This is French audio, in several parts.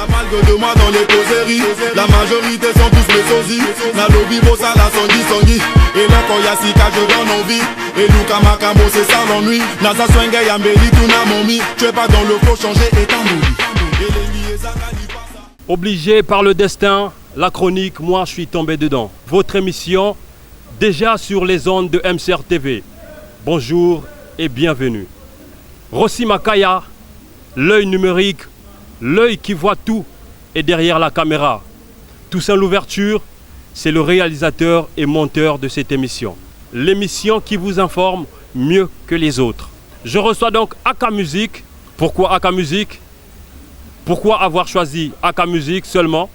Ça parle que de moi dans les causeries. La majorité sont tous mes sosies. Na lobby bossa la sangi. Et là quand y'a sika je donne envie. Et Luka Makamo c'est ça l'ennui. Nasa swenge yambeli tout na momi. Tu es pas dans le flow, changer est un mouli. Et les liés Zakali passa. Obligé par le destin, la chronique, moi je suis tombé dedans. Votre émission, déjà sur les ondes de MCR TV. Bonjour et bienvenue. Rossi Makaya, l'œil numérique, l'œil qui voit tout est derrière la caméra. Toussaint Louverture, c'est le réalisateur et monteur de cette émission. L'émission qui vous informe mieux que les autres. Je reçois donc Aka Music. Pourquoi Aka Music? Pourquoi avoir choisi Aka Music seulement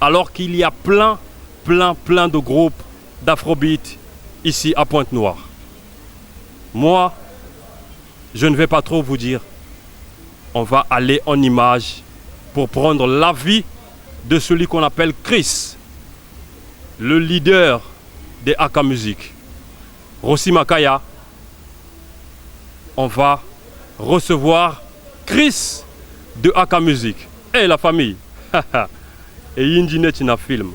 alors qu'il y a plein de groupes d'afrobeat ici à Pointe-Noire? Moi, je ne vais pas trop vous dire. On va aller en images pour prendre l'avis de celui qu'on appelle Chris, le leader des Aka Music. Rossi Makaya, on va recevoir Chris de Aka Music. Et la famille. Et Yindinet na film.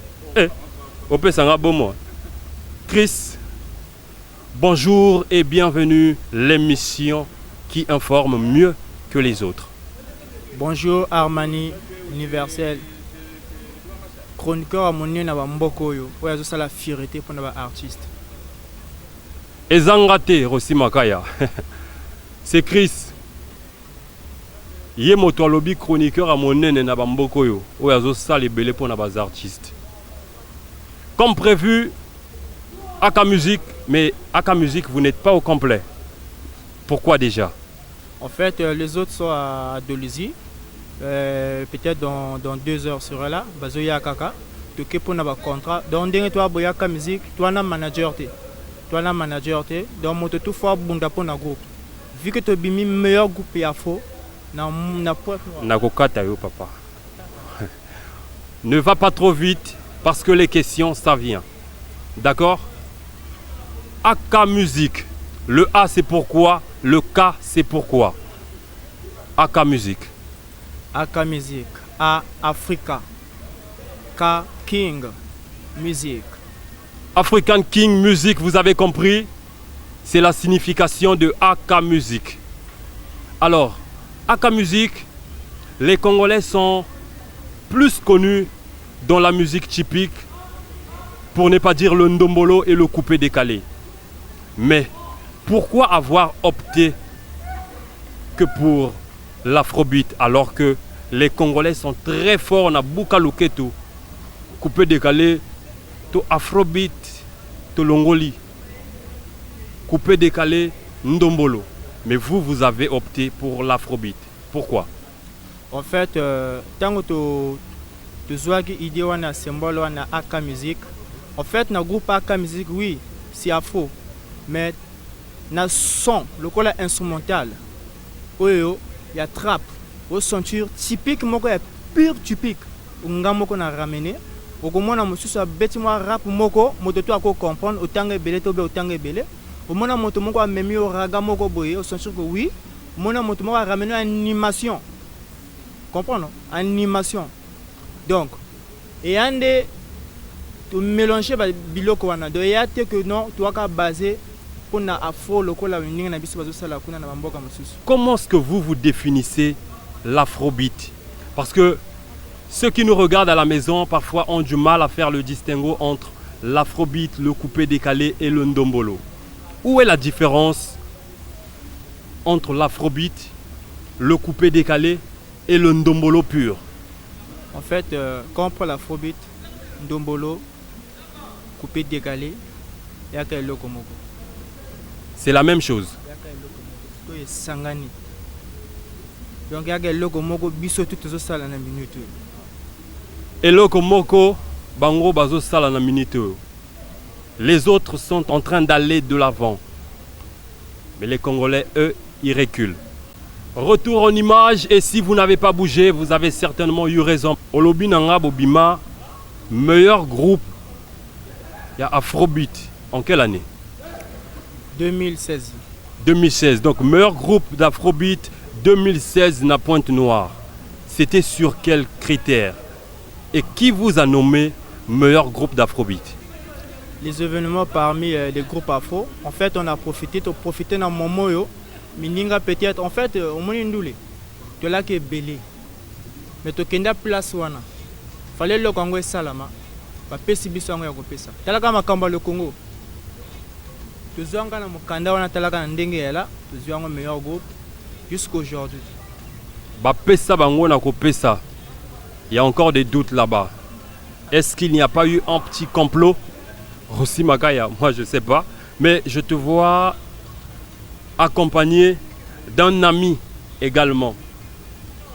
On peut s'en bon. Chris, bonjour et bienvenue l'émission qui informe mieux que les autres. Bonjour Armani Universel. Chroniqueur à mon na mboko yo. Oya zo la fierté pour nos artistes. Et Zangate Rossi Makaya. C'est Chris. Yé moto lobby chroniqueur à mon nene na mboko yo. Oya zo les belé pour nos artistes. Comme prévu, Aka Music, mais Aka Music, vous n'êtes pas au complet. Pourquoi déjà? En fait, les autres sont à Dolisie. Peut-être dans 2 heures sera là. Bazoya Kaka. Tu es pour un contrat. Donc, toi, Aka Music, toi, tu es manager. Toi, tu es manager. Donc, tu es tout fort pour un groupe. Vu que tu es le meilleur groupe à faux, papa. Ne va pas trop vite parce que les questions, ça vient. D'accord? Aka Music. Le A c'est pourquoi, le K c'est pourquoi. Aka Music. Aka Music. A Africa. K King Music. African King Music, vous avez compris? C'est la signification de Aka Music. Alors, Aka Music, les Congolais sont plus connus dans la musique typique, pour ne pas dire le ndombolo et le coupé décalé. Mais pourquoi avoir opté que pour l'afrobeat alors que les Congolais sont très forts? On a Boukalouketo, coupé décalé, to afrobeat, to longoli, coupé décalé, ndombolo. Mais vous, vous avez opté pour l'afrobeat. Pourquoi? En fait, tant que tu as une idée de symbole de Aka Music, en fait, le groupe Aka Music, oui, c'est afro. Mais le son, le col instrumental, il y a trap, il y a ceinture typique, il y a pure typique. On a ramené. Au moins, on a bêtement rap, on a comprendre autant de belé, autant de belé. Au moins, on a même raga, on ceinture que oui, on a ramené animation. Comprendre? Animation. Donc, il y a des mélanger biloko wana do yate que non tu as basé pour na afro lokola winning na biso bazo sala kuna na mboka mosusu. Comment est-ce que vous définissez l'afrobeat? Parce que ceux qui nous regardent à la maison parfois ont du mal à faire le distinguo entre l'afrobeat, le coupé décalé et le ndombolo. Où est la différence entre l'afrobeat, le coupé décalé et le ndombolo pur? En fait, quand on prend l'afrobeat, ndombolo, coupé décalé, il y a quel lokomoko. C'est la même chose. Il y a sangani. Donc il y a quel lokomoko, biso tout ça sala na minute. Et lokomoko, bango bazo sala na minute. Les autres sont en train d'aller de l'avant. Mais les Congolais, eux, ils reculent. Retour en image, et si vous n'avez pas bougé, vous avez certainement eu raison. Olobi Nanga Bobima, meilleur groupe, il y a Afrobeat. En quelle année? 2016. 2016, donc meilleur groupe d'Afrobeat 2016 na Pointe-Noire. c'était sur quels critères? Et qui vous a nommé meilleur groupe d'Afrobeat? Les événements parmi les groupes afro, en fait, on a profité d'un moment où Mininga peut-être, en fait, au moins ndoulé, tu là qui est belé, mais tu kenda place wana, fallait le Congo et Salama, pas pesi bisango ya kopesa. Talaka makamba le Congo, tu zonga na mukanda wana talaka ndenge yala, tu zonga meilleur groupe jusqu'aujourd'hui. Ba pesa bango na kopesa. Il y a encore des doutes là-bas. Est-ce qu'il n'y a pas eu un petit complot? Rossi Makaya, moi je ne sais pas, mais je te vois accompagné d'un ami également,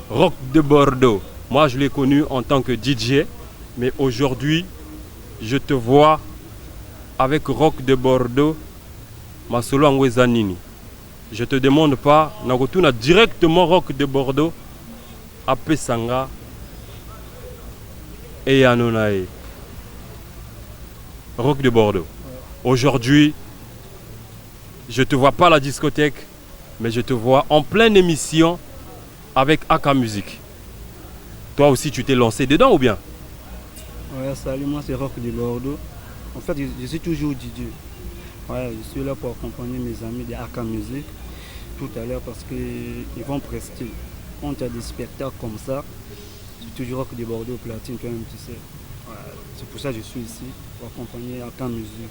Rock de Bordeaux. Moi je l'ai connu en tant que DJ, mais aujourd'hui je te vois avec Rock de Bordeaux, Masolo Angwezanini. Je te demande pas, Nagotuna directement Rock de Bordeaux, à Pesanga et Anonae. Rock de Bordeaux. Aujourd'hui, je ne te vois pas à la discothèque, mais je te vois en pleine émission avec Aka Music. Toi aussi, tu t'es lancé dedans ou bien? Ouais, salut, moi c'est Rock de Bordeaux. En fait, je suis toujours DJ. Ouais, je suis là pour accompagner mes amis de Aka Music tout à l'heure parce qu'ils vont prester. Quand il y a des spectacles comme ça, c'est toujours Rock de Bordeaux platine, toi-même tu sais. Ouais, c'est pour ça que je suis ici, pour accompagner Aka Music.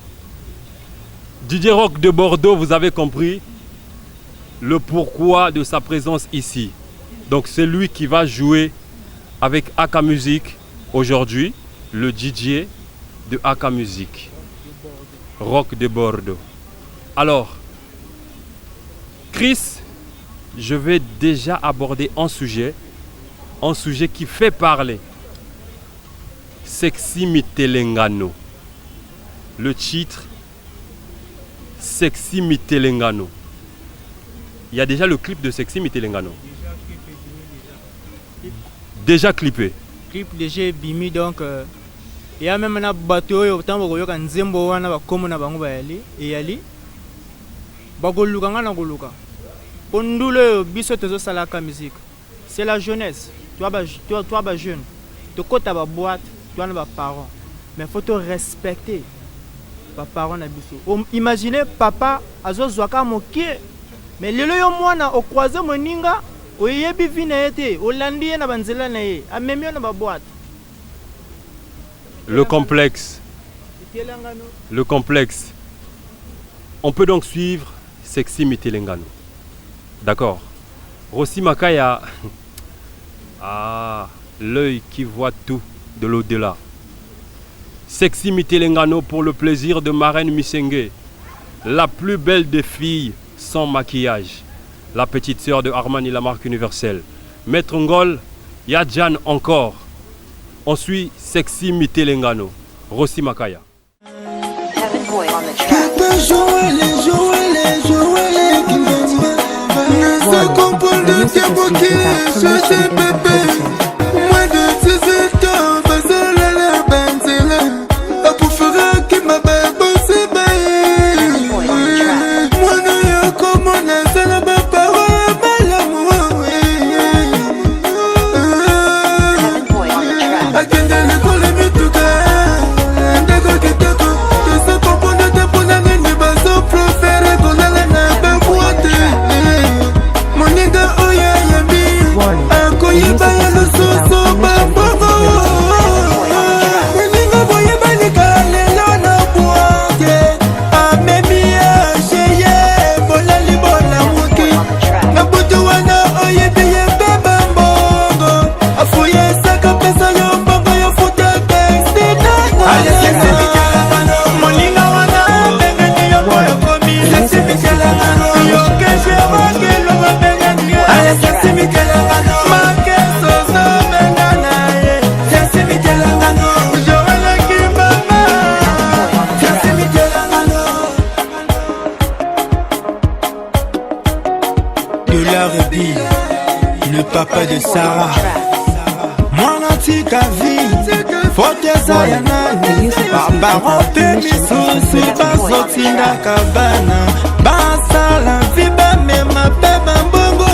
DJ Rock de Bordeaux, vous avez compris le pourquoi de sa présence ici. Donc c'est lui qui va jouer avec Aka Music aujourd'hui, le DJ de Aka Music. Rock de Bordeaux. Alors, Chris, je vais déjà aborder un sujet qui fait parler. Sexy Mitelengano. Le titre Sexy Mitelengano. Il y a déjà le clip de Sexy Mitelengano. Déjà clippé. Clip déjà bimi donc il y a même un bateau au temps où il y a un zembo wana ba komo na bango ba yali et yali bagoluka ngana goluka pondule biso tezo salaka musique. C'est la jeunesse. Toi ba jeune. Tu kota ba boîte, toi na ba parents. Mais faut te respecter. Ba parents na biso. Imaginez papa azo zwaka mokie. Mais lelo yo mwana o croiser moninga o yebi vina ete o landi na banzela na ye amemio na ba boîte. Le complexe. Le complexe. On peut donc suivre Sexy Mitelengano. D'accord. Rossi Makaya. Ah, l'œil qui voit tout de l'au-delà. Sexy Mitelengano pour le plaisir de Marraine Misenge. La plus belle des filles sans maquillage. La petite sœur de Armani, la marque universelle. Maître Ngol, Yadjan encore. On suit Sexy Mitelengano. Rossi Makaya. Le papa de Sarah, moi natika vie, faut zayanani, papa pe misusu, bazotinda kabana, basala viba mema beba mbongo.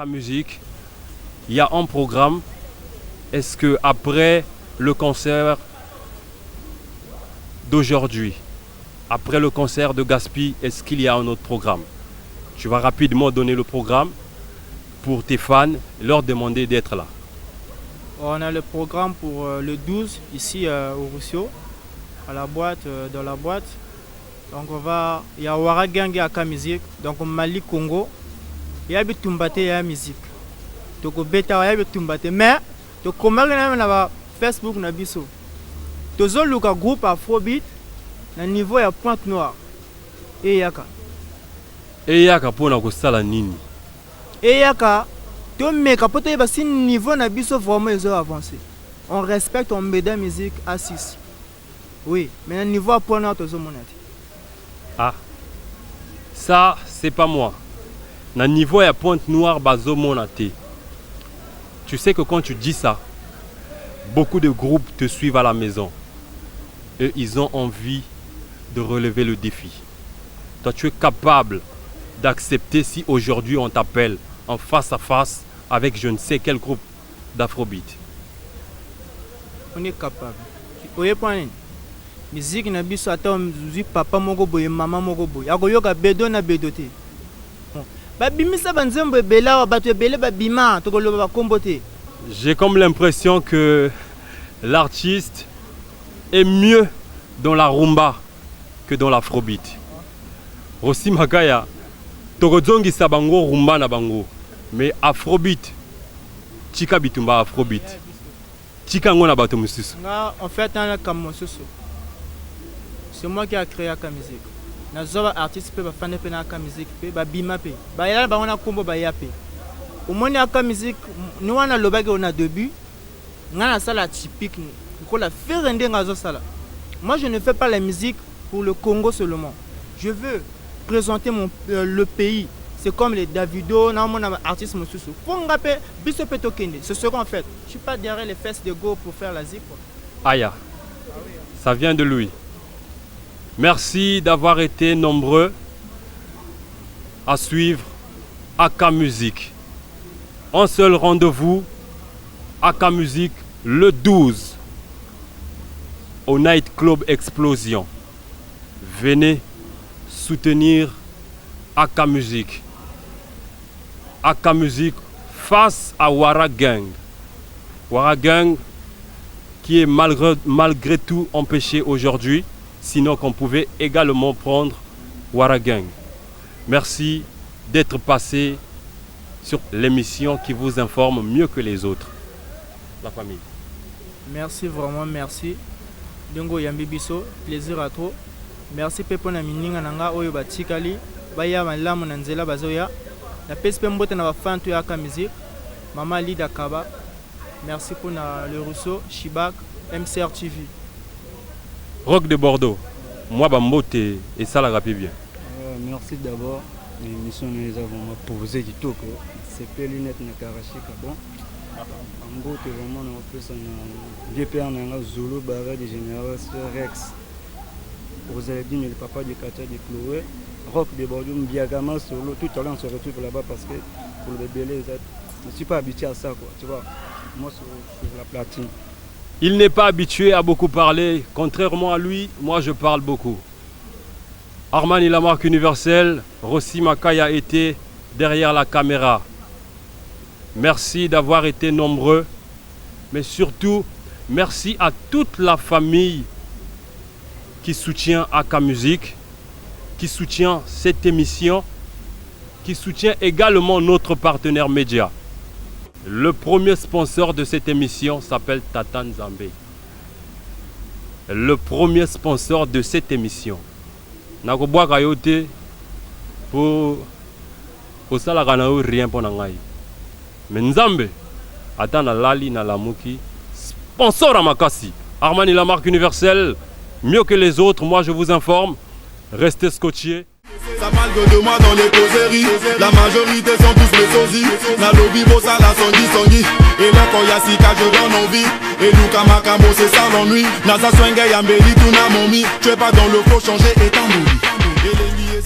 AK Musique, il y a un programme. Est-ce que après le concert d'aujourd'hui, après le concert de Gaspy, est-ce qu'il y a un autre programme? Tu vas rapidement donner le programme pour tes fans, leur demander d'être là. On a le programme pour le 12 ici au Rousseau, à la boîte, dans la boîte. Donc il y a Waragang et AK Musique, donc Mali Congo. Il y a Bitumbate et la musique. Donc Beta il y a Bitumbate. Mais donc comment on a Facebook na biso. Tous le groupe Afrobeat, na niveau ya Pointe Noire. Et yaka. Et yaka pour na kosala nini? Et yaka. Mais quand on est niveau na biso vraiment ils ont avancé. On respecte, on met de la musique à 6. Oui, mais le niveau à point noir, ah, ça c'est pas moi. Le niveau à Pointe Noire, bazo monate. Tu sais que quand tu dis ça, beaucoup de groupes te suivent à la maison. Et ils ont envie de relever le défi. Toi, tu es capable d'accepter si aujourd'hui on t'appelle en face à face avec je ne sais quel groupe d'Afrobeat. On est capable. Oye point musique na biso ata mzuzi papa moko boye mama moko boye akoyoka bedo na bedote. Ba bimisa banzembo ebela bato ebele ba bima to koloba kombote. J'ai comme l'impression que l'artiste est mieux dans la rumba que dans l'afrobeat. Rossi Makaya tokozongi sa bango rumba na bango. Mais Afrobeat, Tika Bitumba Afrobeat, Tika Ngona Bato Mususu. En fait, c'est moi qui ai créé AK Musique. Les artistes peuvent faire des AK Musique, peuvent bima pe. Bah là, on a combo bah yapé. Au moins AK Musique, nous on a le bague on a début, on a ça la typique, on la fait render dans ça là. Moi, je ne fais pas la musique pour le Congo seulement. Je veux présenter le pays. C'est comme les Davido, mon artiste Moussousou. C'est ce qu'on fait. Je ne suis pas derrière les fesses de go pour faire la zik. Aya, ça vient de lui. Merci d'avoir été nombreux à suivre AK Musique. Un seul rendez-vous, AK Musique, le 12, au Night Club Explosion. Venez soutenir AK Musique. AK Musique face à Waragang. Waragang qui est malgré tout empêché aujourd'hui, sinon qu'on pouvait également prendre Waragang. Merci d'être passé sur l'émission qui vous informe mieux que les autres. La famille. Merci vraiment, merci. Dongo Yambibiso, plaisir à toi. Merci Pepo na mininga nanga oyo batikali, baya malamu na nzela bazoya. La PSP Mbote na fan to AK Musique, Maman Lida Kaba. Merci pour le Rousseau, Chibak, MCR TV. Rock de Bordeaux, moi Bambote et ça la rapide bien. Merci d'abord. L'émission nous avons posé du tout. C'est pas lunette na Karachika bon. Bambote vraiment on peut ça na DPR na Zulu Barra de Général Rex. Vous avez dit mais le papa de Katia de Chloé. Rock de Bordeaux, Biagama, solo, tout à l'heure on se retrouve là-bas parce que pour le bébé, je ne suis pas habitué à ça, quoi, tu vois. Moi, sur la platine. Il n'est pas habitué à beaucoup parler. Contrairement à lui, moi je parle beaucoup. Armani, la marque universelle, Rossi Makaya était derrière la caméra. Merci d'avoir été nombreux. Mais surtout, merci à toute la famille qui soutient AK Musique, qui soutient cette émission, qui soutient également notre partenaire média. Le premier sponsor de cette émission s'appelle Tata Nzambe. Le premier sponsor de cette émission. Nakoboa kayote pour ça rien pour nangai. Mais Nzambe ata na lali na lamuki sponsor à Makasi. Armani, la marque universelle, mieux que les autres, moi je vous informe. Restez scotchés. Ça parle que de moi dans les causeries. La majorité sont tous mes sosies. Na lobby bossa la songi. Et là quand y'a Sika je donne envie. Et Luka Makambo c'est ça l'ennui. Nasa Swenge Yambeli tout na momi. Tu es pas dans le faux changer et t'en oublie. Et les liés